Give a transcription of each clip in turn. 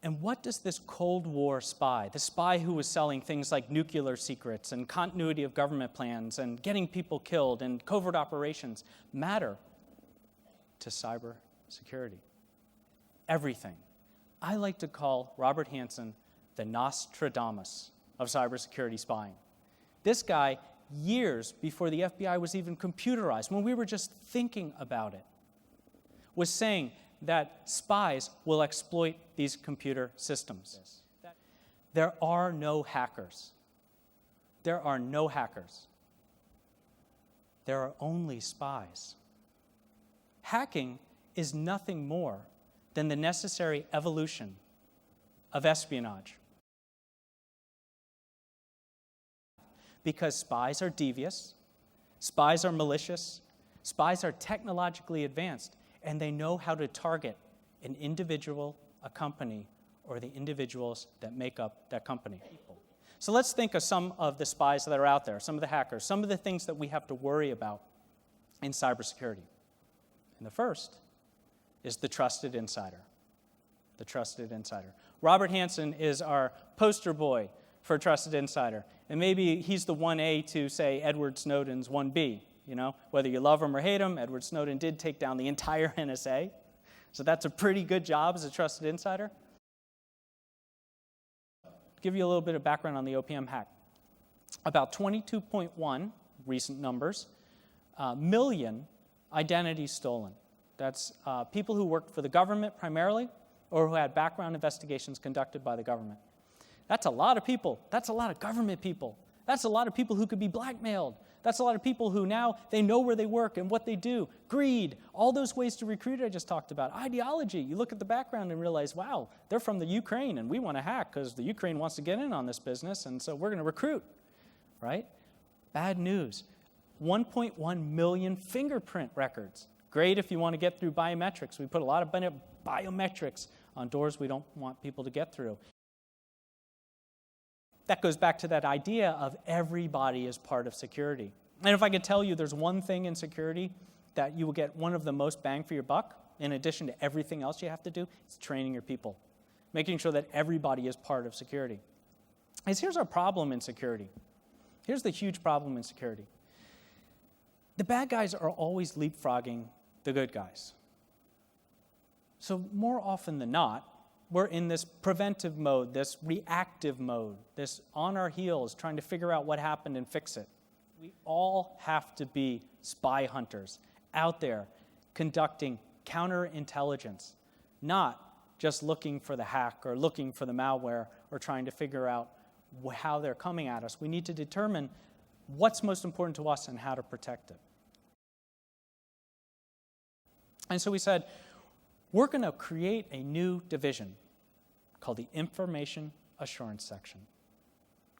And what does this Cold War spy, the spy who was selling things like nuclear secrets and continuity of government plans and getting people killed and covert operations, matter to cyber security? Everything. I like to call Robert Hanssen the Nostradamus of cybersecurity spying. This guy, years before the FBI was even computerized, when we were just thinking about it, was saying that spies will exploit these computer systems. There are no hackers. There are no hackers. There are only spies. Hacking is nothing more than the necessary evolution of espionage. Because spies are devious, spies are malicious, spies are technologically advanced, and they know how to target an individual, a company, or the individuals that make up that company. So let's think of some of the spies that are out there, some of the hackers, some of the things that we have to worry about in cybersecurity. And the first is the trusted insider. The trusted insider. Robert Hanssen is our poster boy for a trusted insider. And maybe he's the 1A to, say, Edward Snowden's 1B. You know, whether you love him or hate him, Edward Snowden did take down the entire NSA. So that's a pretty good job as a trusted insider. Give you a little bit of background on the OPM hack. About 22.1, recent numbers, million identities stolen. That's people who worked for the government primarily, or who had background investigations conducted by the government. That's a lot of people. That's a lot of government people. That's a lot of people who could be blackmailed. That's a lot of people who now they know where they work and what they do. Greed, all those ways to recruit I just talked about. Ideology, you look at the background and realize, wow, they're from the Ukraine and we want to hack because the Ukraine wants to get in on this business and so we're going to recruit, right? Bad news, 1.1 million fingerprint records. Great if you want to get through biometrics. We put a lot of biometrics on doors we don't want people to get through. That goes back to that idea of everybody is part of security. And if I could tell you there's one thing in security that you will get one of the most bang for your buck, in addition to everything else you have to do, it's training your people. Making sure that everybody is part of security. Here's our problem in security. Here's the huge problem in security. The bad guys are always leapfrogging the good guys. So more often than not, we're in this preventive mode, this reactive mode, this on our heels trying to figure out what happened and fix it. We all have to be spy hunters out there conducting counterintelligence, not just looking for the hack or looking for the malware or trying to figure out how they're coming at us. We need to determine what's most important to us and how to protect it. And so we said, we're going to create a new division called the Information Assurance Section.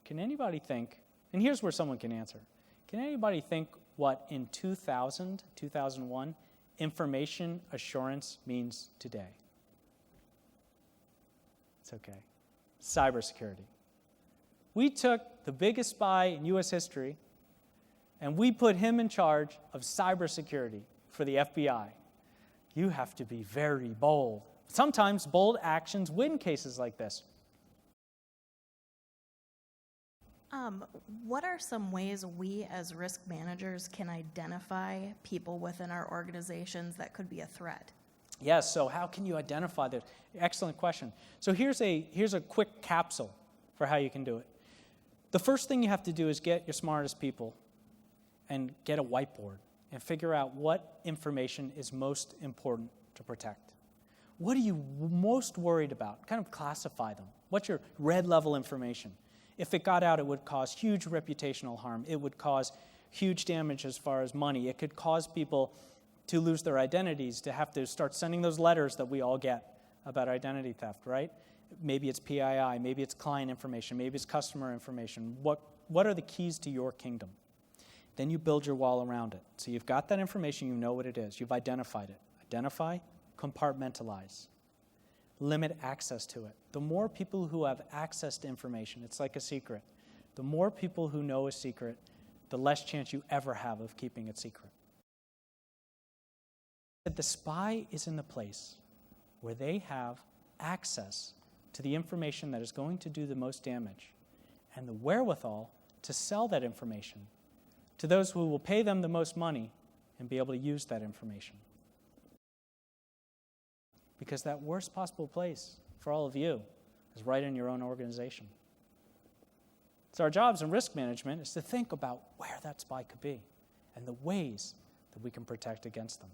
Can anybody think, and here's where someone can answer, can anybody think what in 2000, 2001, information assurance means today? It's okay. Cybersecurity. We took the biggest spy in U.S. history and we put him in charge of cybersecurity for the FBI. You have to be very bold. Sometimes bold actions win cases like this. What are some ways we as risk managers can identify people within our organizations that could be a threat? Yes, so how can you identify this? Excellent question. So here's a quick capsule for how you can do it. The first thing you have to do is get your smartest people and get a whiteboard and figure out what information is most important to protect. What are you most worried about? Kind of classify them. What's your red level information? If it got out, it would cause huge reputational harm. It would cause huge damage as far as money. It could cause people to lose their identities, to have to start sending those letters that we all get about identity theft, right? Maybe it's PII, maybe it's client information, maybe it's customer information. What are the keys to your kingdom? Then you build your wall around it. So you've got that information, you know what it is. You've identified it. Identify, compartmentalize. Limit access to it. The more people who have access to information, it's like a secret. The more people who know a secret, the less chance you ever have of keeping it secret. The spy is in the place where they have access to the information that is going to do the most damage, and the wherewithal to sell that information to those who will pay them the most money and be able to use that information. Because that worst possible place for all of you is right in your own organization. So our jobs in risk management is to think about where that spy could be and the ways that we can protect against them.